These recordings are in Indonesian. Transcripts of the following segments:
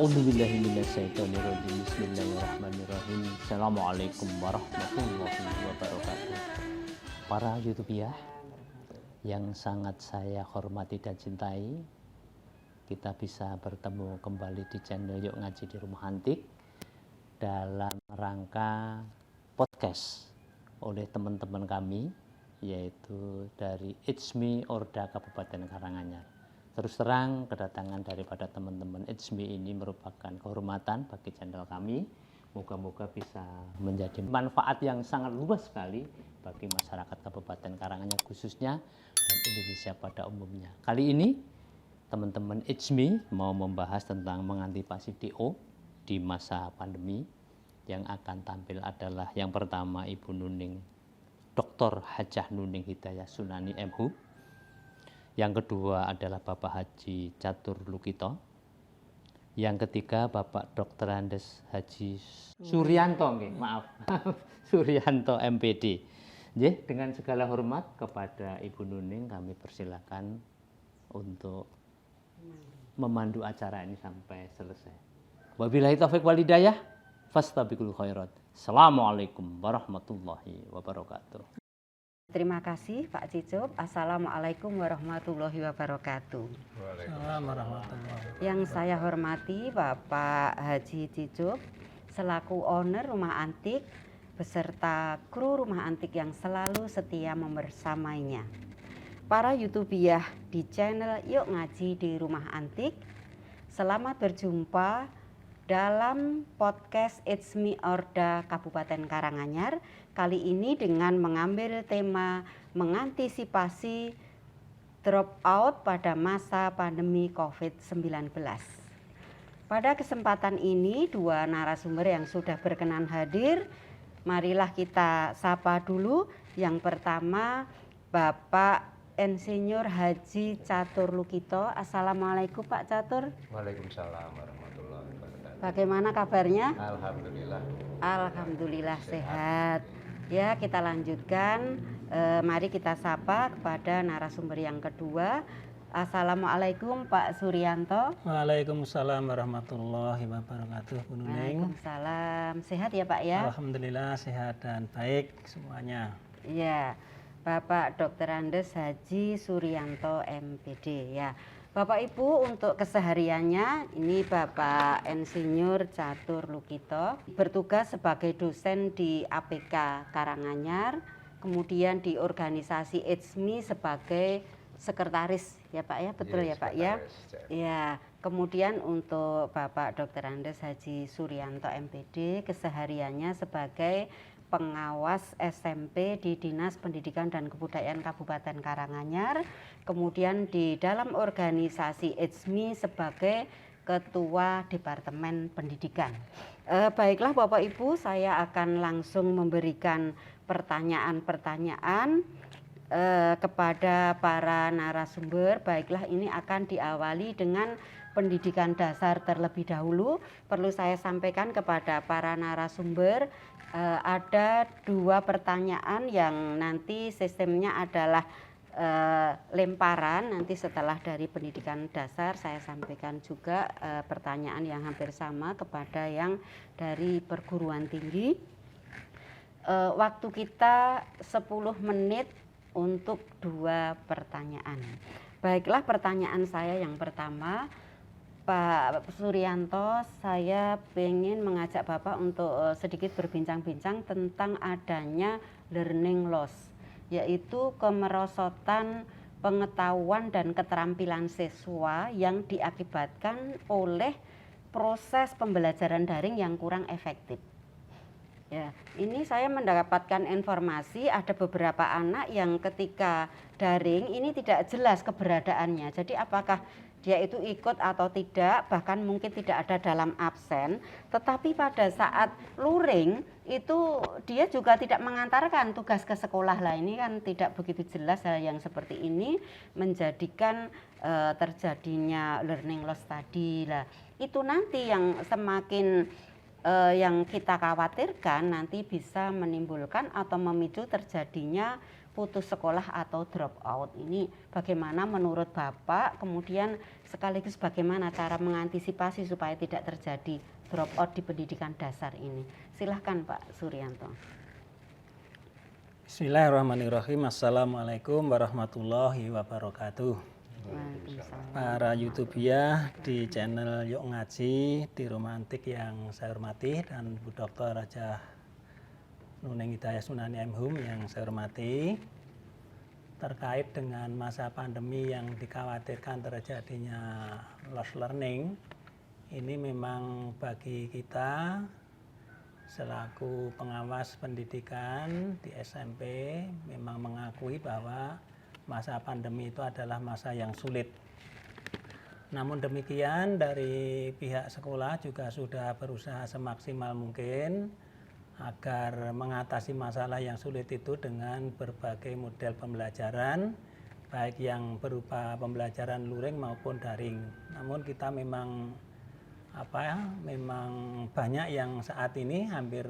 A'udzubillahi minasyaitonirrajim. Bismillahirrahmanirrahim. Assalamualaikum warahmatullahi wabarakatuh. Para YouTubiah yang sangat saya hormati dan cintai, kita bisa bertemu kembali di channel Yuk Ngaji di Rumah Antik dalam rangka podcast oleh teman-teman kami, yaitu dari It's Me Orda Kabupaten Karanganyar. Terus terang, kedatangan daripada teman-teman It's Me ini merupakan kehormatan bagi channel kami. Moga-moga bisa menjadi manfaat yang sangat luas sekali bagi masyarakat Kabupaten Karanganyar khususnya dan Indonesia pada umumnya. Kali ini teman-teman It's Me mau membahas tentang mengantisipasi DO di masa pandemi. Yang akan tampil adalah yang pertama Ibu Nuning, Dr. Hajah Nuning Hidayah Sunani MHub. Yang kedua adalah Bapak Haji Catur Lukito. Yang ketiga Bapak Dr. Andes Haji Suryanto, Suryanto MPD. Dengan segala hormat kepada Ibu Nuning, kami persilakan untuk memandu acara ini sampai selesai. Wabillahi taufiq wal hidayah, fastabiqul khairat. Assalamualaikum warahmatullahi wabarakatuh. Terima kasih Pak Cicup. Assalamualaikum warahmatullahi wabarakatuh. Waalaikumsalam warahmatullahi wabarakatuh. Yang saya hormati Bapak Haji Cicup selaku owner Rumah Antik beserta kru Rumah Antik yang selalu setia membersamainya. Para YouTubiah di channel Yuk Ngaji di Rumah Antik, selamat berjumpa dalam podcast It's Me Orda Kabupaten Karanganyar. Kali ini dengan mengambil tema mengantisipasi dropout pada masa pandemi COVID-19. Pada kesempatan ini dua narasumber yang sudah berkenan hadir, marilah kita sapa dulu. Yang pertama Bapak Insinyur Haji Catur Lukito. Assalamualaikum Pak Catur. Waalaikumsalam warahmatullahi wabarakatuh. Bagaimana kabarnya? Alhamdulillah. Alhamdulillah sehat. Ya, kita lanjutkan. Mari kita sapa kepada narasumber yang kedua. Assalamualaikum Pak Suryanto. Waalaikumsalam warahmatullahi wabarakatuh. Bu Nuning. Waalaikumsalam. Sehat ya Pak ya? Alhamdulillah sehat dan baik semuanya. Ya, Bapak Dr. Andes Haji Suryanto MPD ya. Bapak Ibu, untuk kesehariannya ini Bapak Insinyur Catur Lukito bertugas sebagai dosen di APK Karanganyar, kemudian di organisasi It's Me sebagai sekretaris ya Pak ya, betul ya Pak ya? Ya, kemudian untuk Bapak Dr. Andes Haji Suryanto MPD kesehariannya sebagai pengawas SMP di Dinas Pendidikan dan Kebudayaan Kabupaten Karanganyar, kemudian di dalam organisasi It's Me sebagai Ketua Departemen Pendidikan. Baiklah Bapak Ibu, saya akan langsung memberikan pertanyaan-pertanyaan kepada para narasumber. Baiklah, ini akan diawali dengan pendidikan dasar terlebih dahulu. Perlu saya sampaikan kepada para narasumber, ada dua pertanyaan yang nanti sistemnya adalah lemparan. Nanti setelah dari pendidikan dasar saya sampaikan juga pertanyaan yang hampir sama kepada yang dari perguruan tinggi. Waktu kita 10 menit untuk dua pertanyaan. Baiklah, pertanyaan saya yang pertama, Pak Suryanto, saya ingin mengajak Bapak untuk sedikit berbincang-bincang tentang adanya learning loss, yaitu kemerosotan pengetahuan dan keterampilan siswa yang diakibatkan oleh proses pembelajaran daring yang kurang efektif. Ya, ini saya mendapatkan informasi ada beberapa anak yang ketika daring ini tidak jelas keberadaannya. Jadi apakah dia itu ikut atau tidak, bahkan mungkin tidak ada dalam absen, tetapi pada saat luring itu dia juga tidak mengantarkan tugas ke sekolah lah. Ini kan tidak begitu jelas hal yang seperti ini menjadikan terjadinya learning loss tadi lah. Itu nanti yang semakin yang kita khawatirkan nanti bisa menimbulkan atau memicu terjadinya putus sekolah atau drop out. Ini bagaimana menurut Bapak, kemudian sekaligus bagaimana cara mengantisipasi supaya tidak terjadi drop out di pendidikan dasar ini. Silahkan Pak Suryanto. Bismillahirrahmanirrahim. Assalamualaikum warahmatullahi wabarakatuh. Waalaikumsalam. Para YouTuber di channel Yuk Ngaji di Romantik yang saya hormati, dan Bu Dr. Raja Nuning Hidayah Sunani M.Hum yang saya hormati, terkait dengan masa pandemi yang dikhawatirkan terjadinya lost learning, ini memang bagi kita selaku pengawas pendidikan di SMP memang mengakui bahwa masa pandemi itu adalah masa yang sulit. Namun demikian, dari pihak sekolah juga sudah berusaha semaksimal mungkin agar mengatasi masalah yang sulit itu dengan berbagai model pembelajaran, baik yang berupa pembelajaran luring maupun daring. Namun kita memang banyak yang saat ini hampir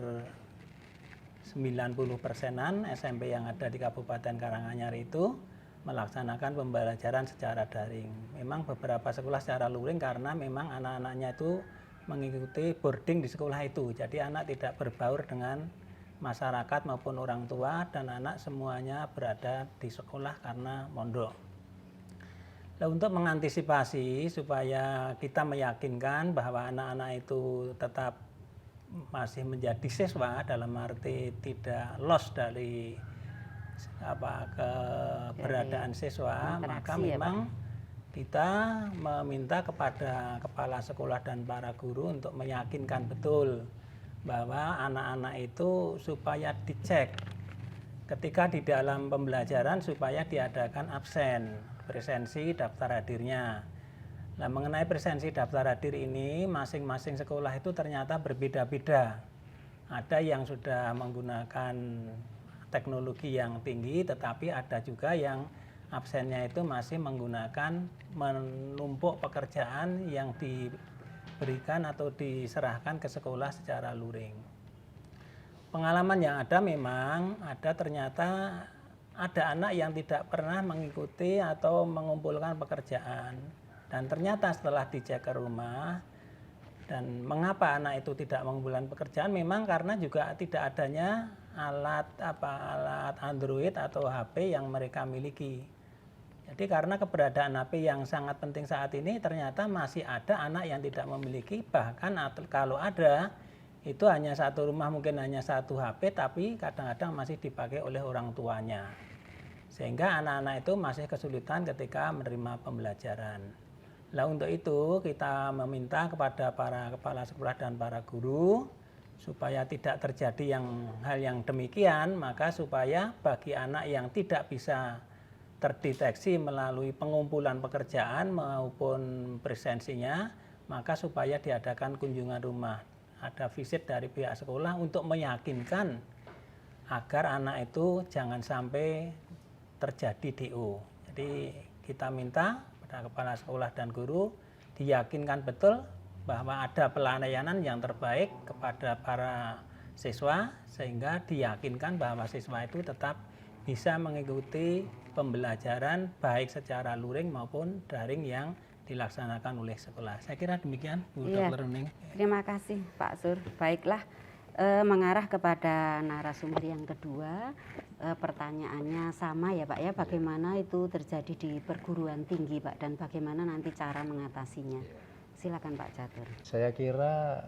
90%-an SMP yang ada di Kabupaten Karanganyar itu melaksanakan pembelajaran secara daring. Memang beberapa sekolah secara luring karena memang anak-anaknya itu mengikuti boarding di sekolah itu. Jadi anak tidak berbaur dengan masyarakat maupun orang tua, dan anak semuanya berada di sekolah karena mondok. Nah, untuk mengantisipasi supaya kita meyakinkan bahwa anak-anak itu tetap masih menjadi siswa dalam arti tidak lost dari keberadaan siswa, maka memang kita meminta kepada kepala sekolah dan para guru untuk meyakinkan betul bahwa anak-anak itu supaya dicek ketika di dalam pembelajaran supaya diadakan absen, presensi daftar hadirnya. Nah, mengenai presensi daftar hadir ini, masing-masing sekolah itu ternyata berbeda-beda. Ada yang sudah menggunakan teknologi yang tinggi, tetapi ada juga yang absennya itu masih menggunakan menumpuk pekerjaan yang diberikan atau diserahkan ke sekolah secara luring. Pengalaman yang ada memang ada ternyata ada anak yang tidak pernah mengikuti atau mengumpulkan pekerjaan, dan ternyata setelah dicek ke rumah, dan mengapa anak itu tidak mengumpulkan pekerjaan, memang karena juga tidak adanya alat Android atau HP yang mereka miliki. Jadi karena keberadaan HP yang sangat penting saat ini, ternyata masih ada anak yang tidak memiliki, bahkan kalau ada itu hanya satu rumah, mungkin hanya satu HP, tapi kadang-kadang masih dipakai oleh orang tuanya, sehingga anak-anak itu masih kesulitan ketika menerima pembelajaran. Nah, untuk itu kita meminta kepada para kepala sekolah dan para guru supaya tidak terjadi hal yang demikian, maka supaya bagi anak yang tidak bisa terdeteksi melalui pengumpulan pekerjaan maupun presensinya, maka supaya diadakan kunjungan rumah, ada visit dari pihak sekolah untuk meyakinkan agar anak itu jangan sampai terjadi DO. Jadi kita minta pada kepala sekolah dan guru diyakinkan betul bahwa ada pelayanan yang terbaik kepada para siswa, sehingga diyakinkan bahwa siswa itu tetap bisa mengikuti pembelajaran baik secara luring maupun daring yang dilaksanakan oleh sekolah. Saya kira demikian, Bu Dr. Nuning. Terima kasih Pak Sur. Baiklah, mengarah kepada narasumber yang kedua, pertanyaannya sama ya Pak ya, bagaimana itu terjadi di perguruan tinggi Pak, dan bagaimana nanti cara mengatasinya. Silakan Pak Catur. Saya kira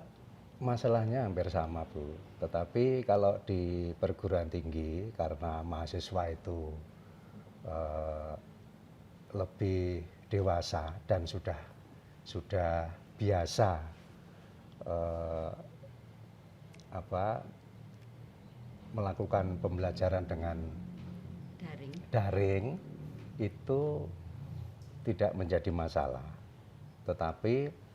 masalahnya hampir sama Bu, tetapi kalau di perguruan tinggi karena mahasiswa itu lebih dewasa dan sudah biasa melakukan pembelajaran dengan daring, itu tidak menjadi masalah. Tetapi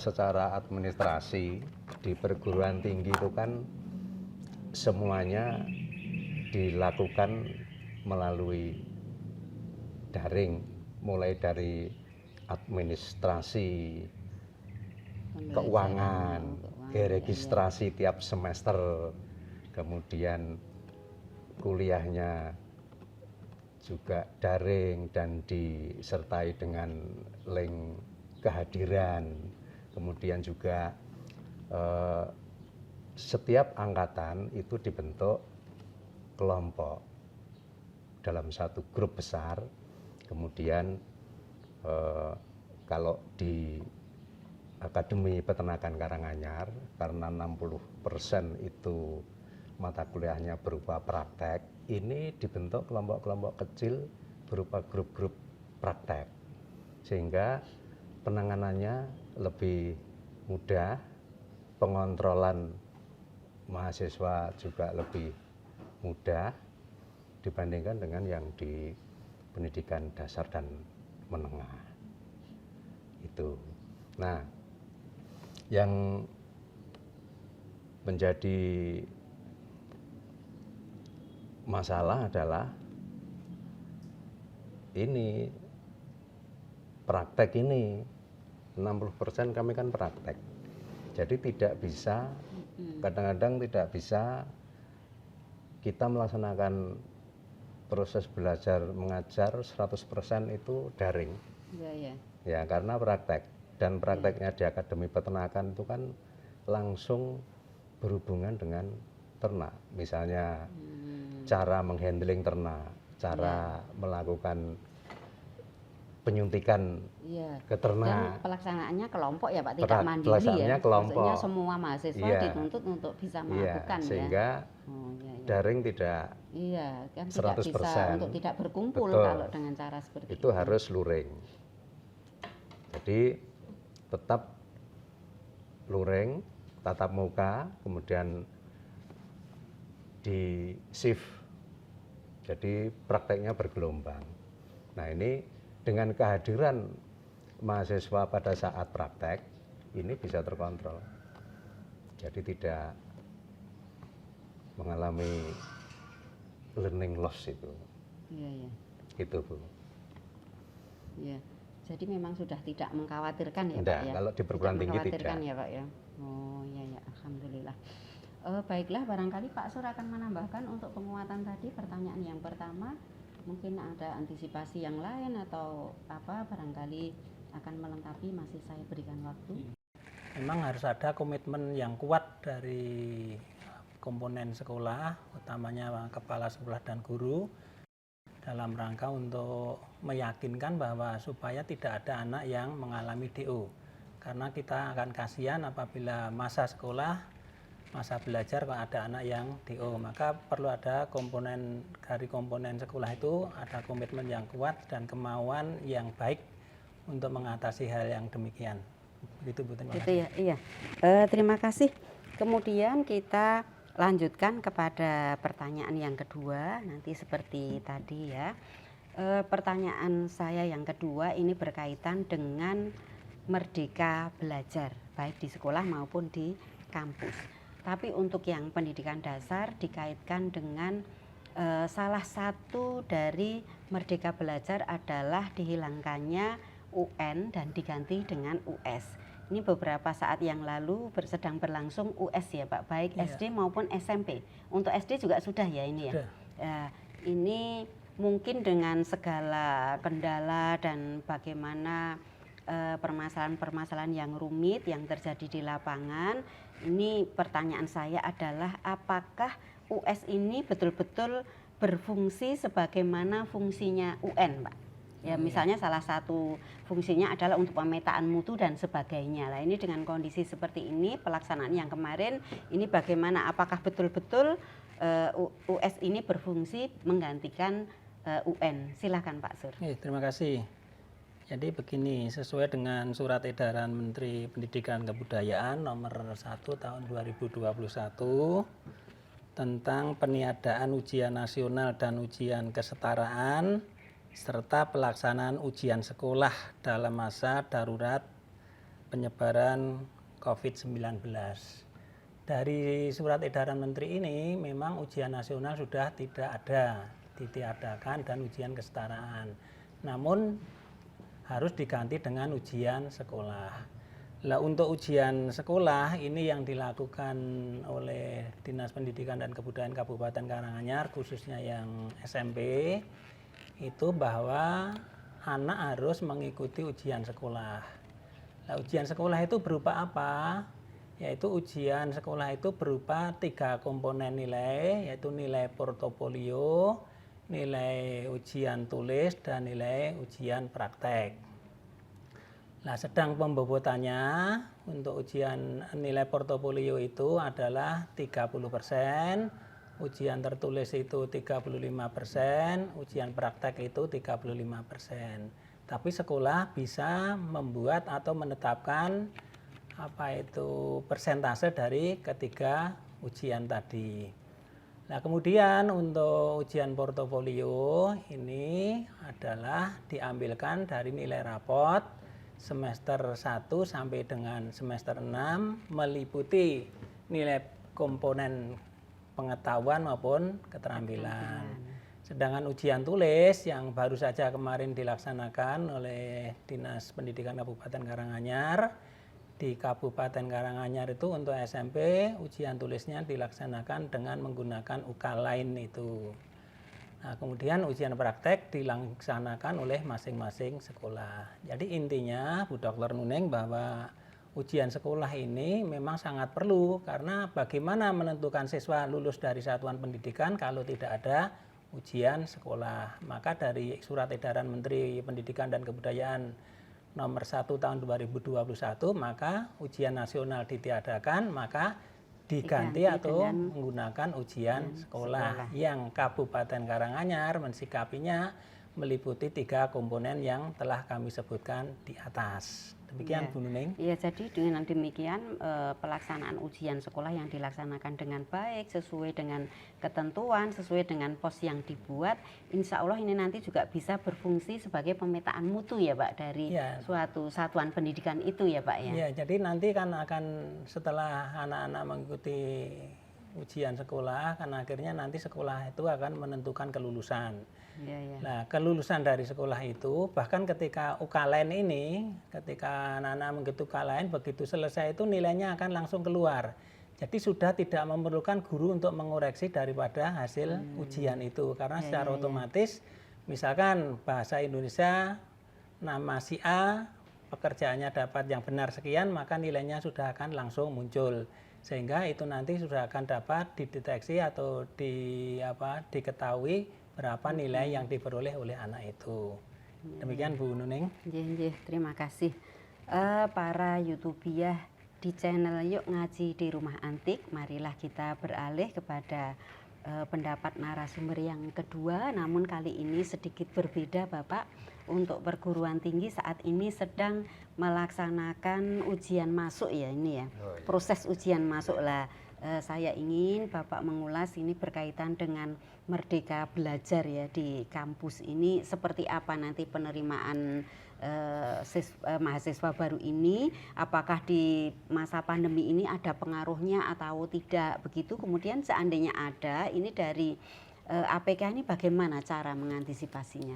secara administrasi di perguruan tinggi itu kan semuanya dilakukan melalui daring, mulai dari administrasi keuangan, iya. registrasi tiap semester, kemudian kuliahnya juga daring dan disertai dengan link kehadiran. Kemudian juga setiap angkatan itu dibentuk kelompok dalam satu grup besar. Kemudian kalau di Akademi Peternakan Karanganyar, karena 60% itu mata kuliahnya berupa praktek, ini dibentuk kelompok-kelompok kecil berupa grup-grup praktek, sehingga penanganannya lebih mudah, pengontrolan mahasiswa juga lebih mudah dibandingkan dengan yang di pendidikan dasar dan menengah itu. Nah, yang menjadi masalah adalah ini praktek ini 60% kami kan praktek, jadi tidak bisa, kadang-kadang tidak bisa kita melaksanakan proses belajar mengajar 100% itu daring. Iya. Ya, karena praktek, dan prakteknya di Akademi Peternakan itu kan langsung berhubungan dengan ternak, misalnya cara menghandling ternak, cara melakukan penyuntikan ke ternak. Dan pelaksanaannya kelompok ya Pak, tidak mandiri Pelaksanaannya ya. kelompok. Maksudnya semua mahasiswa dituntut untuk bisa melakukan sehingga daring tidak kan 100%. tidak bisa untuk tidak berkumpul. Betul. Kalau dengan cara seperti itu harus luring. Jadi tetap luring, tatap muka, kemudian di shift, jadi prakteknya bergelombang. Nah, ini dengan kehadiran mahasiswa pada saat praktek ini bisa terkontrol, jadi tidak mengalami learning loss itu. Iya. Itu Bu. Iya. Jadi memang sudah tidak mengkhawatirkan ya Enggak, Pak ya. kalau di perguruan tinggi mengkhawatirkan tidak. ya Pak ya. Oh iya, alhamdulillah. Baiklah, barangkali Pak Sur akan menambahkan untuk penguatan tadi pertanyaan yang pertama, mungkin ada antisipasi yang lain atau apa, barangkali akan melengkapi, masih saya berikan waktu. Memang harus ada komitmen yang kuat dari komponen sekolah, utamanya kepala sekolah dan guru, dalam rangka untuk meyakinkan bahwa supaya tidak ada anak yang mengalami DO. Karena kita akan kasihan apabila masa sekolah, masa belajar kalau ada anak yang DO, maka perlu ada komponen dari komponen sekolah itu ada komitmen yang kuat dan kemauan yang baik untuk mengatasi hal yang demikian. Begitu Bu. Itu ya, iya. Terima kasih. Kemudian kita lanjutkan kepada pertanyaan yang kedua, nanti seperti tadi ya. Pertanyaan saya yang kedua ini berkaitan dengan merdeka belajar, baik di sekolah maupun di kampus. Tapi untuk yang pendidikan dasar dikaitkan dengan salah satu dari merdeka belajar adalah dihilangkannya UN dan diganti dengan US. Ini beberapa saat yang lalu sedang berlangsung US ya Pak, baik SD maupun SMP. Untuk SD juga sudah ya ini ya. Ini mungkin dengan segala kendala dan bagaimana permasalahan-permasalahan yang rumit yang terjadi di lapangan. Ini pertanyaan saya adalah apakah US ini betul-betul berfungsi sebagaimana fungsinya UN Pak? Ya, misalnya salah satu fungsinya adalah untuk pemetaan mutu dan sebagainya. Nah, ini dengan kondisi seperti ini, pelaksanaan yang kemarin, ini bagaimana, apakah betul-betul US ini berfungsi menggantikan UN? Silahkan Pak Sur. Terima kasih. Jadi begini, sesuai dengan surat edaran Menteri Pendidikan Kebudayaan nomor 1 tahun 2021 tentang peniadaan ujian nasional dan ujian kesetaraan serta pelaksanaan ujian sekolah dalam masa darurat penyebaran COVID-19. Dari surat edaran Menteri ini memang ujian nasional sudah tidak ada, ditiadakan, dan ujian kesetaraan. Namun harus diganti dengan ujian sekolah. Lah untuk ujian sekolah ini yang dilakukan oleh Dinas Pendidikan dan Kebudayaan Kabupaten Karanganyar khususnya yang SMP itu bahwa anak harus mengikuti ujian sekolah. Nah, ujian sekolah itu berupa apa? Yaitu ujian sekolah itu berupa 3 komponen nilai, yaitu nilai portofolio, nilai ujian tulis, dan nilai ujian praktek. Nah, sedang pembobotannya untuk ujian nilai portofolio itu adalah 30%, ujian tertulis itu 35%, ujian praktek itu 35%. Tapi sekolah bisa membuat atau menetapkan apa itu persentase dari ketiga ujian tadi. Nah, kemudian untuk ujian portofolio ini adalah diambilkan dari nilai rapot semester 1 sampai dengan semester 6 meliputi nilai komponen pengetahuan maupun keterampilan. Sedangkan ujian tulis yang baru saja kemarin dilaksanakan oleh Dinas Pendidikan Kabupaten Karanganyar di Kabupaten Karanganyar itu untuk SMP ujian tulisnya dilaksanakan dengan menggunakan UK lain itu. Nah, kemudian ujian praktek dilaksanakan oleh masing-masing sekolah. Jadi intinya Bu Dr. Nuneng bahwa ujian sekolah ini memang sangat perlu karena bagaimana menentukan siswa lulus dari satuan pendidikan kalau tidak ada ujian sekolah. Maka dari Surat Edaran Menteri Pendidikan dan Kebudayaan nomor 1 tahun 2021 maka ujian nasional ditiadakan, maka diganti atau menggunakan ujian sekolah yang Kabupaten Karanganyar mensikapinya meliputi 3 komponen yang telah kami sebutkan di atas. Demikian Bu Nuning. Ya, jadi dengan demikian pelaksanaan ujian sekolah yang dilaksanakan dengan baik sesuai dengan ketentuan, sesuai dengan pos yang dibuat, insya Allah ini nanti juga bisa berfungsi sebagai pemetaan mutu ya Pak dari suatu satuan pendidikan itu ya Pak ya. Ya, jadi nanti kan akan setelah anak-anak mengikuti ujian sekolah kan akhirnya nanti sekolah itu akan menentukan kelulusan. Nah, kelulusan dari sekolah itu bahkan ketika UKLN ini, ketika anak-anak mengikuti UKLN begitu selesai itu nilainya akan langsung keluar. Jadi sudah tidak memerlukan guru untuk mengoreksi daripada hasil ujian itu karena secara otomatis misalkan bahasa Indonesia nama si A pekerjaannya dapat yang benar sekian maka nilainya sudah akan langsung muncul. Sehingga itu nanti sudah akan dapat dideteksi atau diketahui berapa nilai yang diperoleh oleh anak itu. Demikian Bu Nuning. Terima kasih. Para YouTubiah di channel Yuk Ngaji di Rumah Antik, marilah kita beralih kepada pendapat narasumber yang kedua, namun kali ini sedikit berbeda Bapak. Untuk perguruan tinggi saat ini sedang melaksanakan ujian masuk ya ini ya, proses ujian masuk lah. Saya ingin Bapak mengulas ini berkaitan dengan Merdeka Belajar ya di kampus ini seperti apa nanti penerimaan mahasiswa baru ini, apakah di masa pandemi ini ada pengaruhnya atau tidak begitu. Kemudian seandainya ada, ini dari APK ini bagaimana cara mengantisipasinya?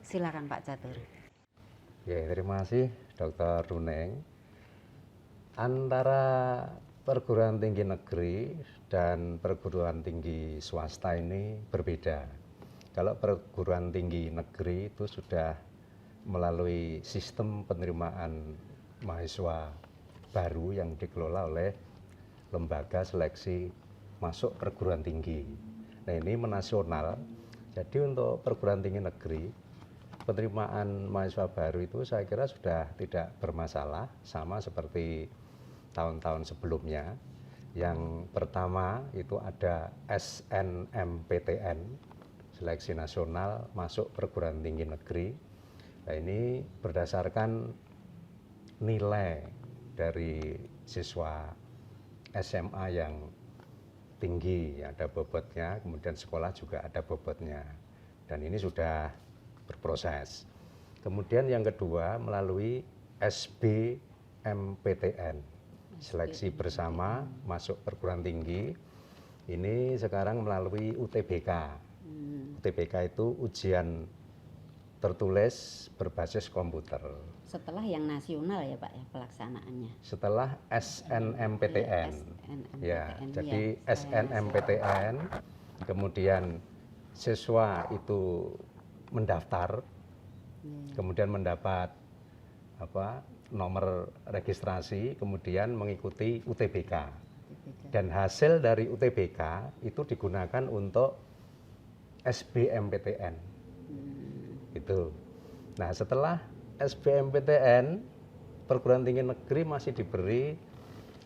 Silakan Pak Catur. Ya, terima kasih Dr. Nuneng. Antara perguruan tinggi negeri dan perguruan tinggi swasta ini berbeda. Kalau perguruan tinggi negeri itu sudah melalui sistem penerimaan mahasiswa baru yang dikelola oleh lembaga seleksi masuk perguruan tinggi. Nah, ini menasional. Jadi untuk perguruan tinggi negeri penerimaan mahasiswa baru itu saya kira sudah tidak bermasalah, sama seperti tahun-tahun sebelumnya. Yang pertama itu ada SNMPTN, Seleksi Nasional Masuk Perguruan Tinggi Negeri. Nah, ini berdasarkan nilai dari siswa SMA yang tinggi, ada bobotnya, kemudian sekolah juga ada bobotnya. Dan ini sudah berproses. Kemudian yang kedua melalui SBMPTN, Seleksi Bersama Masuk Perguruan Tinggi. Ini sekarang melalui UTBK. UTBK itu ujian tertulis berbasis komputer. Setelah yang nasional ya Pak ya pelaksanaannya. Setelah SNMPTN. Ya, jadi SNMPTN, kemudian siswa itu mendaftar, kemudian mendapat nomor registrasi, kemudian mengikuti UTBK. Dan hasil dari UTBK itu digunakan untuk SBMPTN. Itu. Nah, setelah SBMPTN, perguruan tinggi negeri masih diberi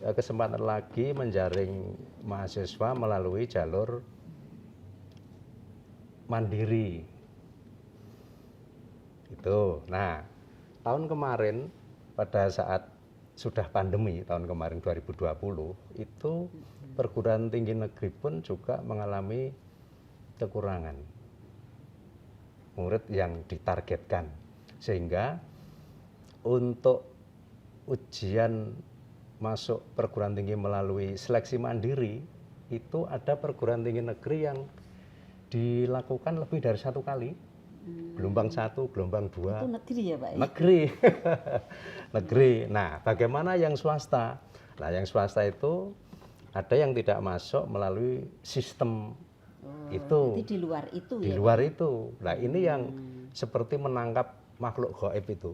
kesempatan lagi menjaring mahasiswa melalui jalur mandiri. Itu. Nah, tahun kemarin pada saat sudah pandemi, tahun kemarin 2020, itu perguruan tinggi negeri pun juga mengalami kekurangan murid yang ditargetkan, sehingga untuk ujian masuk perguruan tinggi melalui seleksi mandiri itu ada perguruan tinggi negeri yang dilakukan lebih dari 1 kali, gelombang 1, gelombang 2. Itu negeri ya Pak ya? Negeri. Negeri. Nah, bagaimana yang swasta? Nah, yang swasta itu ada yang tidak masuk melalui sistem itu. Jadi di luar itu di ya? luar itu. Nah, ini yang seperti menangkap makhluk gaib itu.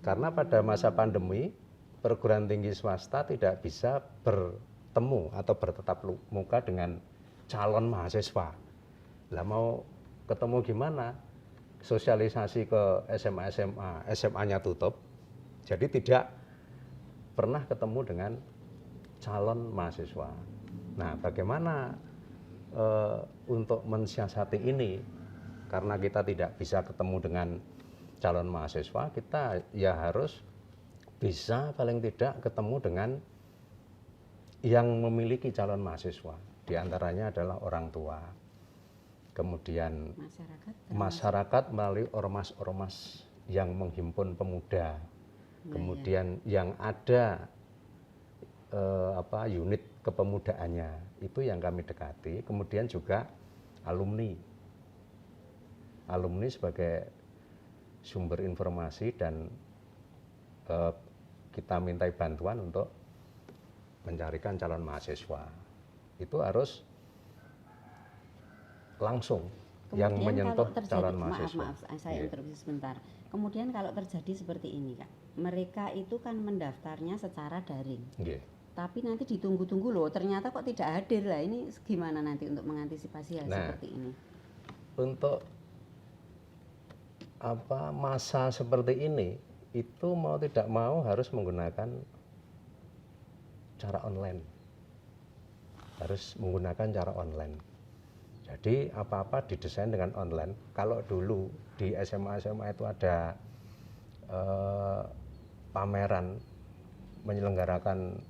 Karena pada masa pandemi, perguruan tinggi swasta tidak bisa bertemu atau bertatap muka dengan calon mahasiswa. Lah mau ketemu gimana? Sosialisasi ke SMA-SMA, SMA-nya tutup. Jadi tidak pernah ketemu dengan calon mahasiswa. Nah, bagaimana untuk mensiasati ini? Karena kita tidak bisa ketemu dengan calon mahasiswa, kita ya harus bisa paling tidak ketemu dengan yang memiliki calon mahasiswa. Di antaranya adalah orang tua. Kemudian masyarakat melalui ormas-ormas yang menghimpun pemuda. Kemudian yang ada unit kepemudaannya, itu yang kami dekati. Kemudian juga alumni sebagai sumber informasi, dan kita mintai bantuan untuk mencarikan calon mahasiswa. Itu harus langsung Kemudian yang menyentuh kalau terjadi, calon mahasiswa. Maaf, saya interupsi sebentar. Kemudian kalau terjadi seperti ini Kak, mereka itu kan mendaftarnya secara daring. Nggih. Tapi nanti ditunggu-tunggu loh, ternyata kok tidak hadir lah. Ini gimana nanti untuk mengantisipasi hal seperti ini? Untuk masa seperti ini, itu mau tidak mau harus menggunakan cara online. Harus menggunakan cara online. Jadi apa-apa didesain dengan online. Kalau dulu di SMA-SMA itu ada pameran, menyelenggarakan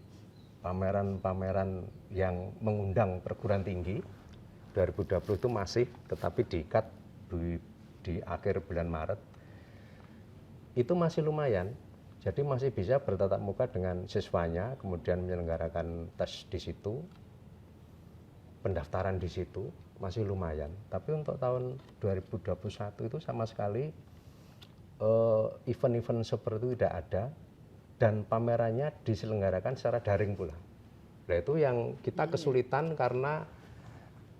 pameran-pameran yang mengundang perguruan tinggi, 2020 itu masih, tetapi di-cut di akhir bulan Maret, itu masih lumayan. Jadi masih bisa bertatap muka dengan siswanya, kemudian menyelenggarakan tes di situ, pendaftaran di situ, masih lumayan. Tapi untuk tahun 2021 itu sama sekali event-event seperti itu tidak ada, dan pamerannya diselenggarakan secara daring pula. Nah, itu yang kita kesulitan karena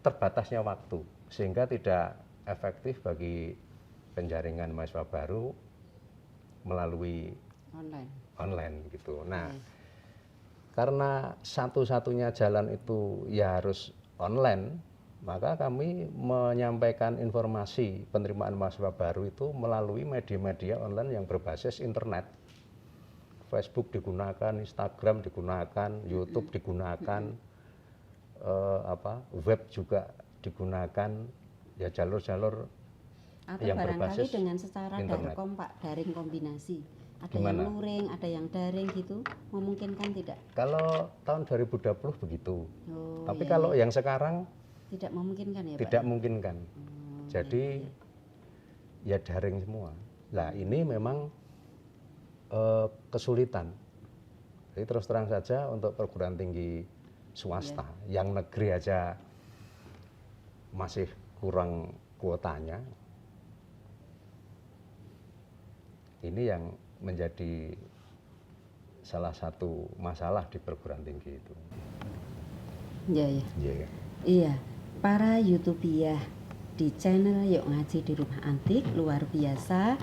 terbatasnya waktu, sehingga tidak efektif bagi penjaringan mahasiswa baru melalui online gitu. Nah, karena satu-satunya jalan itu ya harus online, maka kami menyampaikan informasi penerimaan mahasiswa baru itu melalui media-media online yang berbasis internet. Facebook digunakan, Instagram digunakan, YouTube digunakan, web juga digunakan, ya jalur-jalur yang berbasis dengan secara internet. daring kombinasi. Ada Gimana? yang luring, ada yang daring gitu, memungkinkan tidak? Kalau tahun 2020 begitu. Oh, Tapi iya, kalau yang sekarang tidak memungkinkan ya tidak Pak? memungkinkan. Jadi ya daring semua. Nah, ini memang kesulitan. Jadi terus terang saja untuk perguruan tinggi swasta, yang negeri aja masih kurang kuotanya. Ini yang menjadi salah satu masalah di perguruan tinggi itu. Iya, ya. Iya. Iya, para YouTubiah di channel Yuk Ngaji di Rumah Antik luar biasa.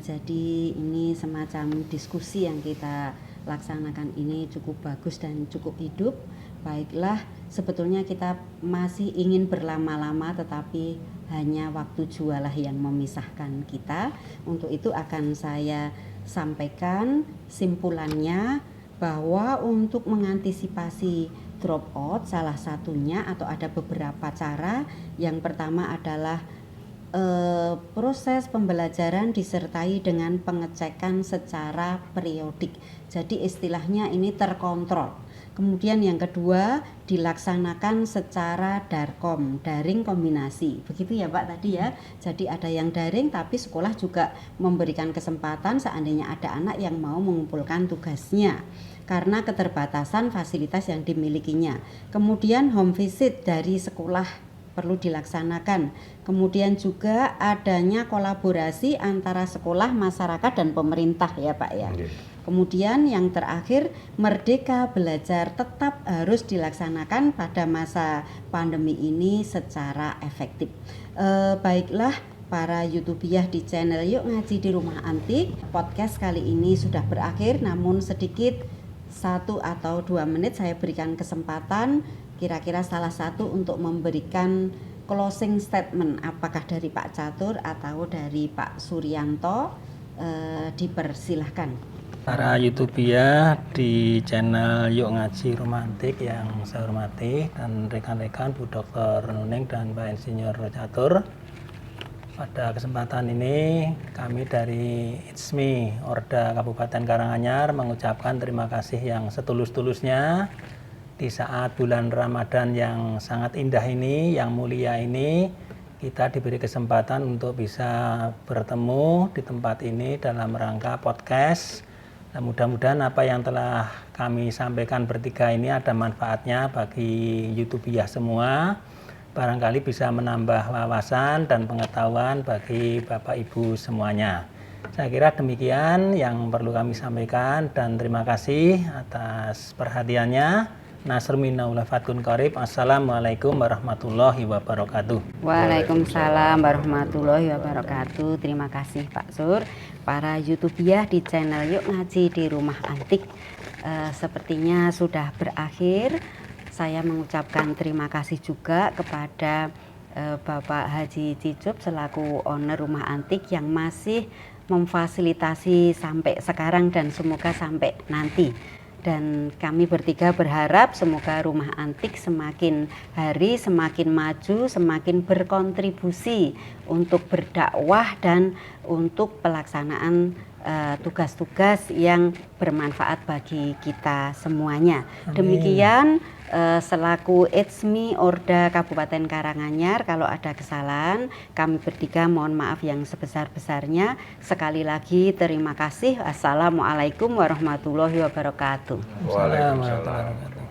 Jadi ini semacam diskusi yang kita laksanakan ini cukup bagus dan cukup hidup. Baiklah, sebetulnya kita masih ingin berlama-lama, tetapi hanya waktu jualah yang memisahkan kita. Untuk itu akan saya sampaikan simpulannya, bahwa untuk mengantisipasi drop out salah satunya atau ada beberapa cara. Yang pertama adalah proses pembelajaran disertai dengan pengecekan secara periodik. Jadi istilahnya ini terkontrol. Kemudian yang kedua dilaksanakan secara darkom, daring kombinasi. Begitu ya Pak tadi ya. Jadi ada yang daring tapi sekolah juga memberikan kesempatan seandainya ada anak yang mau mengumpulkan tugasnya karena keterbatasan fasilitas yang dimilikinya. Kemudian home visit dari sekolah perlu dilaksanakan. Kemudian juga adanya kolaborasi antara sekolah, masyarakat dan pemerintah ya Pak ya. Kemudian yang terakhir, merdeka belajar tetap harus dilaksanakan pada masa pandemi ini secara efektif. Baiklah para YouTubiah di channel Yuk Ngaji di Rumah Antik, podcast kali ini sudah berakhir, namun sedikit 1 atau 2 menit saya berikan kesempatan kira-kira salah satu untuk memberikan closing statement, apakah dari Pak Catur atau dari Pak Suryanto. Dipersilahkan. Para YouTubiah di channel Yuk Ngaji Rumah Antik yang saya hormati, dan rekan-rekan Bu Dr. Nuneng dan Pak Insinyur Catur. Pada kesempatan ini kami dari ITSMI Orda Kabupaten Karanganyar mengucapkan terima kasih yang setulus-tulusnya di saat bulan Ramadan yang sangat indah ini, yang mulia ini. Kita diberi kesempatan untuk bisa bertemu di tempat ini dalam rangka podcast. Dan mudah-mudahan apa yang telah kami sampaikan bertiga ini ada manfaatnya bagi YouTubiah semua. Barangkali bisa menambah wawasan dan pengetahuan bagi Bapak Ibu semuanya. Saya kira demikian yang perlu kami sampaikan, dan terima kasih atas perhatiannya. Nasr minna fatkun qarib. Assalamualaikum warahmatullahi wabarakatuh. Waalaikumsalam warahmatullahi wabarakatuh. Terima kasih Pak Sur. Para YouTubiah di channel Yuk Ngaji di Rumah Antik, sepertinya sudah berakhir. Saya mengucapkan terima kasih juga kepada Bapak Haji Cicup selaku owner Rumah Antik yang masih memfasilitasi sampai sekarang dan semoga sampai nanti. Dan kami bertiga berharap semoga Rumah Antik semakin hari semakin maju, semakin berkontribusi untuk berdakwah dan untuk pelaksanaan tugas-tugas yang bermanfaat bagi kita semuanya. Amin. Demikian selaku ITSMI Orda Kabupaten Karanganyar, kalau ada kesalahan kami bertiga mohon maaf yang sebesar-besarnya. Sekali lagi terima kasih. Assalamualaikum warahmatullahi wabarakatuh. Waalaikumsalam.